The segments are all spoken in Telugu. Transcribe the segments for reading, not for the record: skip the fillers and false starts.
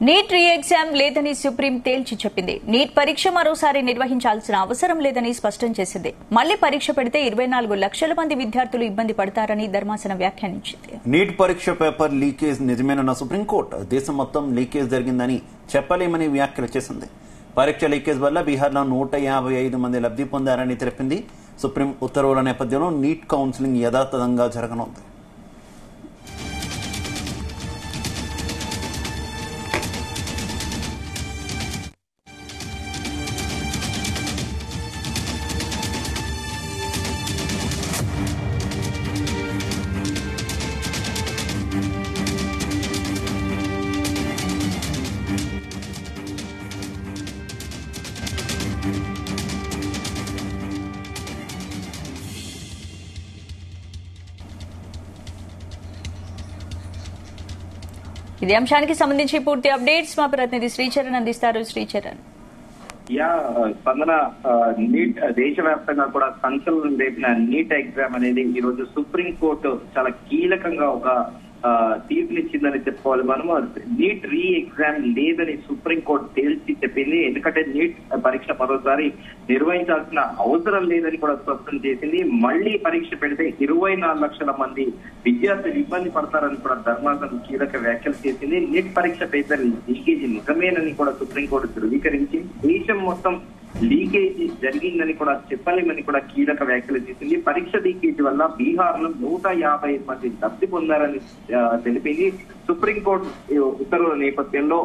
నీట్ రీ ఎగ్జామ్ లేదని సుప్రీం తేల్చి చెప్పింది. నీట్ పరీక్ష మరోసారి నిర్వహించాల్సిన అవసరం లేదని స్పష్టం చేసింది. మళ్లీ పరీక్ష పెడితే 24 లక్షల మంది విద్యార్థులు ఇబ్బంది పడతారని ధర్మాసనం వ్యాఖ్యానించింది. నీట్ పరీక్ష పేపర్ లీకేజ్ నిజమేనన్న సుప్రీంకోర్టు దేశం మొత్తం లీకేజ్ జరిగిందని చెప్పలేమని వ్యాఖ్యలు చేసింది. పరీక్ష లీకేజ్ వల్ల బీహార్లో 155 మంది లబ్ధి పొందారని తెలిపింది. సుప్రీం ఉత్తర్వుల నేపథ్యంలో నీట్ కౌన్సిలింగ్ యథాతథంగా జరగనుంది. ఇదే అంశానికి సంబంధించి పూర్తి అప్డేట్స్ మా ప్రతినిధి శ్రీచరణ్ అందిస్తారు. శ్రీచరణ్, స్పందన, నీట్ దేశవ్యాప్తంగా కూడా సంచలనం రేపిన నీట్ ఎగ్జామ్ అనేది ఈ రోజు సుప్రీంకోర్టు చాలా కీలకంగా ఒక తీర్పునిచ్చిందని చెప్పుకోవాలి. మనము నీట్ రీ ఎగ్జామ్ లేదని సుప్రీంకోర్టు తేల్చి చెప్పింది. ఎందుకంటే నీట్ పరీక్ష మరోసారి నిర్వహించాల్సిన అవసరం లేదని కూడా స్పష్టం చేసింది. మళ్లీ పరీక్ష పెడితే 24 లక్షల మంది విద్యార్థులు ఇబ్బంది పడతారని కూడా ధర్మాసనం కీలక వ్యాఖ్యలు చేసింది. నీట్ పరీక్ష పేపర్ లీకేజీ నిజమేనని కూడా సుప్రీంకోర్టు ధృవీకరించి దేశం మొత్తం లీకేజీ జరిగిందని కూడా చెప్పలేమని కూడా కీలక వ్యాఖ్యలు చేసింది. పరీక్ష లీకేజీ వల్ల బీహార్ లో 150 మంది లబ్ధి పొందారని తెలిపింది. సుప్రీంకోర్టు ఉత్తర్వుల నేపథ్యంలో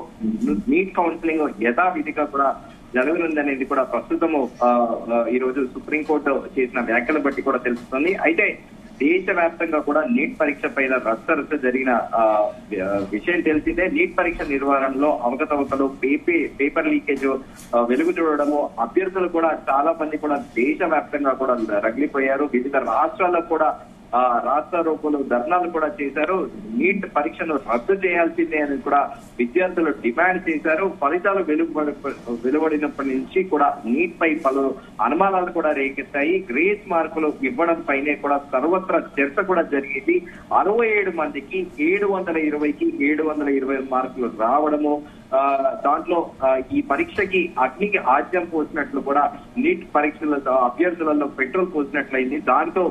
నీట్ కౌన్సిలింగ్ యథావిధిగా కూడా జరగనుందనేది కూడా ప్రస్తుతము ఈ రోజు సుప్రీంకోర్టు చేసిన వ్యాఖ్యలు బట్టి కూడా తెలుస్తుంది. అయితే దేశవ్యాప్తంగా కూడా నీట్ పరీక్ష పైన రచ్చరచ్చ జరిగిన విషయం తెలిసిందే. నీట్ పరీక్ష నిర్వహణలో అవకతవకలు, పేపర్ లీకేజ్ వెలుగు చూడడము, అభ్యర్థులు కూడా చాలా మంది కూడా దేశవ్యాప్తంగా కూడా రగిలిపోయారు. వివిధ రాష్ట్రాల్లో కూడా రాష్ట్ర రోగులు ధర్నాలు కూడా చేశారు. నీట్ పరీక్షను రద్దు చేయాల్సిందే అని కూడా విద్యార్థులు డిమాండ్ చేశారు. ఫలితాలు వెలువడినప్పటి నుంచి కూడా నీట్ పై పలు అనుమానాలు కూడా రేకెత్తాయి. గ్రేస్ మార్కులు ఇవ్వడం పైనే కూడా సర్వత్రా చర్చ కూడా జరిగింది. 67 మందికి 720కి 720 మార్కులు రావడము, దాంట్లో ఈ పరీక్షకి అగ్నికి ఆజ్యం పోసినట్లు కూడా నీట్ పరీక్షల అభ్యర్థులలో పెట్రోల్ పోసినట్లయింది. దాంతో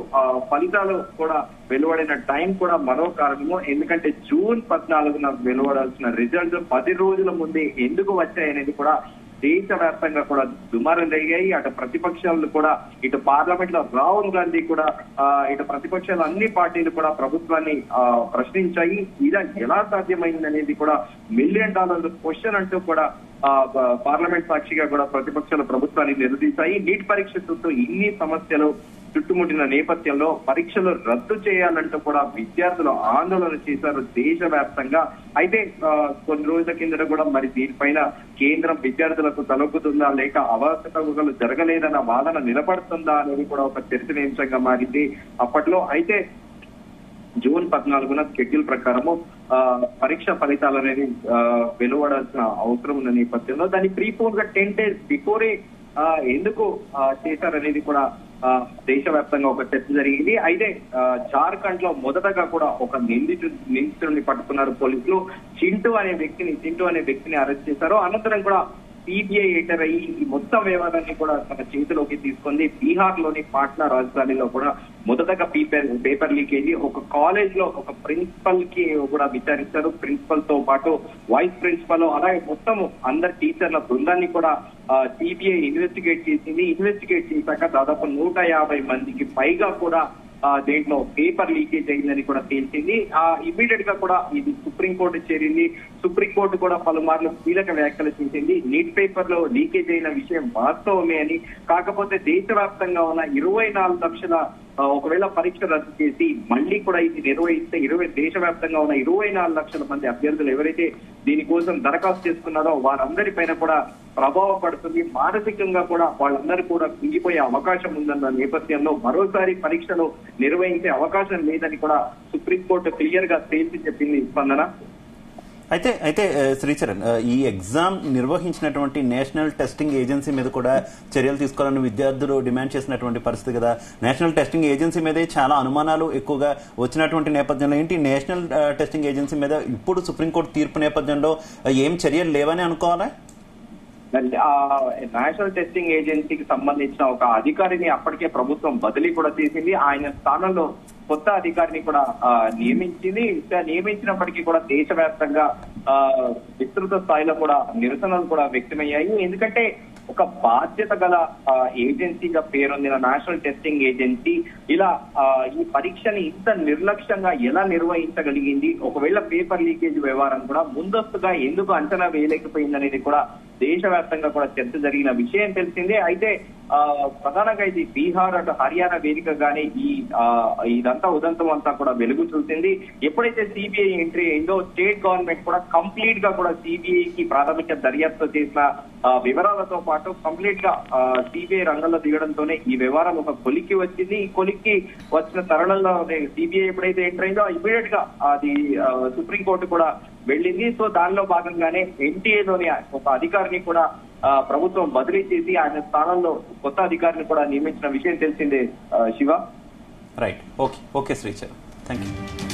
ఫలితాలు కూడా వెలువడిన టైం కూడా మరో కారణము. ఎందుకంటే జూన్ 14న వెలువడాల్సిన రిజల్ట్స్ 10 రోజుల ముందే ఎందుకు వచ్చాయనేది కూడా దేశవ్యాప్తంగా కూడా దుమారం జరిగాయి. అటు ప్రతిపక్షాలు కూడా, ఇటు పార్లమెంట్ లో రాహుల్ గాంధీ కూడా, ఇటు ప్రతిపక్షాలు అన్ని పార్టీలు కూడా ప్రభుత్వాన్ని ప్రశ్నించాయి. ఇలా ఎలా సాధ్యమైంది అనేది కూడా $1 మిలియన్ క్వశ్చన్ అంటూ కూడా పార్లమెంట్ సాక్షిగా కూడా ప్రతిపక్షాలు ప్రభుత్వాన్ని నిలదీశాయి. నీట్ పరీక్ష చుట్టూ ఇన్ని సమస్యలు చుట్టుముట్టిన నేపథ్యంలో పరీక్షలు రద్దు చేయాలంటూ కూడా విద్యార్థులు ఆందోళన చేశారు దేశవ్యాప్తంగా. అయితే కొన్ని రోజుల కిందట కూడా మరి దీనిపైన కేంద్రం విద్యార్థులకు తలొగ్గుతుందా, లేక అవకతవకలు జరగలేదన్న వాదన నిలబడుతుందా అనేది కూడా ఒక చర్చనీయాంశంగా మారింది అప్పట్లో. అయితే జూన్ 14న షెడ్యూల్ ప్రకారము పరీక్ష ఫలితాలు అనేది వెలువడాల్సిన అవసరం ఉన్న నేపథ్యంలో దాన్ని ప్రీపోన్ గా 10 days బిఫోరే ఎందుకు చేశారనేది కూడా దేశవ్యాప్తంగా ఒక చర్చ జరిగింది. అయితే జార్ఖండ్ లో మొదటగా కూడా ఒక నిందితుడిని పట్టుకున్నారు పోలీసులు. చింటూ అనే వ్యక్తిని అరెస్ట్ చేశారు. అనంతరం కూడా సిబిఐ ఎంటర్ అయ్యి ఈ మొత్తం వ్యవహారాన్ని కూడా తన చేతిలోకి తీసుకుంది. బీహార్ లోని పాట్నా రాజధానిలో కూడా మొదటగా పేపర్ లీకేజీ ఒక కాలేజ్ లో ఒక ప్రిన్సిపల్ కి కూడా విచారించారు. ప్రిన్సిపల్ తో పాటు వైస్ ప్రిన్సిపల్, అలాగే మొత్తం అందరు టీచర్ల బృందాన్ని కూడా సిబిఐ ఇన్వెస్టిగేట్ చేసింది. ఇన్వెస్టిగేట్ చేశాక దాదాపు 150 మందికి పైగా కూడా దేంట్లో పేపర్ లీకేజ్ అయిందని కూడా తేల్చింది. ఇమీడియట్ గా కూడా ఇది సుప్రీంకోర్టు చేరింది. సుప్రీంకోర్టు కూడా పలుమార్లు కీలక వ్యాఖ్యలు చేసింది. నీట్ పేపర్ లో లీకేజ్ అయిన విషయం వాస్తవమే అని, కాకపోతే దేశవ్యాప్తంగా ఉన్న 24 లక్షల ఒకవేళ పరీక్ష రద్దు చేసి మళ్లీ కూడా ఇది నిర్వహిస్తే దేశవ్యాప్తంగా ఉన్న 24 లక్షల మంది అభ్యర్థులు ఎవరైతే దీనికోసం దరఖాస్తు చేసుకున్నారో వారందరిపైన కూడా ప్రభావం పడుతుంది. మానసికంగా కూడా వాళ్ళందరూ కూడా కుంగిపోయే అవకాశం ఉందన్న నేపథ్యంలో మరోసారి పరీక్షలు నిర్వహించే అవకాశం లేదని కూడా సుప్రీంకోర్టు క్లియర్ గా తేల్చి చెప్పింది. స్పందన, అయితే అయితే శ్రీచరణ్, ఈ ఎగ్జామ్ నిర్వహించినటువంటి నేషనల్ టెస్టింగ్ ఏజెన్సీ మీద కూడా చర్యలు తీసుకోవాలని విద్యార్థులు డిమాండ్ చేసినటువంటి పరిస్థితి కదా. నేషనల్ టెస్టింగ్ ఏజెన్సీ మీదే చాలా అనుమానాలు ఎక్కువగా వచ్చినటువంటి నేపథ్యంలో ఏంటి నేషనల్ టెస్టింగ్ ఏజెన్సీ మీద ఇప్పుడు సుప్రీంకోర్టు తీర్పు నేపథ్యంలో ఏం చర్యలు లేవని అనుకోవాలా? నేషనల్ టెస్టింగ్ ఏజెన్సీకి సంబంధించిన ఒక అధికారిని అప్పటికే ప్రభుత్వం బదిలీ కూడా చేసింది. ఆయన స్థానంలో కొత్త అధికారిని కూడా నియమించింది. నియమించినప్పటికీ కూడా దేశవ్యాప్తంగా విస్తృత స్థాయిలో కూడా నిరసనలు కూడా వ్యక్తమయ్యాయి. ఎందుకంటే ఒక బాధ్యత గల ఏజెన్సీగా పేరొందిన నేషనల్ టెస్టింగ్ ఏజెన్సీ ఇలా ఈ పరీక్షని ఇంత నిర్లక్ష్యంగా ఎలా నిర్వహించగలిగింది, ఒకవేళ పేపర్ లీకేజ్ వ్యవహారం కూడా ముందస్తుగా ఎందుకు అంచనా వేయలేకపోయిందనేది కూడా దేశవ్యాప్తంగా కూడా చర్చ జరిగిన విషయం తెలిసిందే. అయితే ప్రధానంగా ఇది బీహార్ అటు హర్యానా వేదికగానే ఇదంతా ఉదంతం అంతా కూడా వెలుగు చూసింది. ఎప్పుడైతే సిబిఐ ఎంట్రీ అయిందో స్టేట్ గవర్నమెంట్ కూడా కంప్లీట్ గా కూడా సిబిఐకి ప్రాథమిక దర్యాప్తు చేసిన వివరాలతో పాటు కంప్లీట్ గా సిబిఐ రంగంలో దిగడంతోనే ఈ వ్యవహారం ఒక కొలిక్కి వచ్చింది. ఈ కొలిక్కి వచ్చిన తరుణంలో సిబిఐ ఎప్పుడైతే ఎంటర్ అయిందో ఇమీడియట్ గా అది సుప్రీంకోర్టు కూడా వెళ్ళింది. సో దానిలో భాగంగానే ఎన్టీఏలోని ఒక అధికారిని కూడా ప్రభుత్వం బదిలీ చేసి ఆయన స్థానంలో కొత్త అధికారిని కూడా నియమించిన విషయం తెలిసిందే Shiva. Right, okay Sricharan, thank you.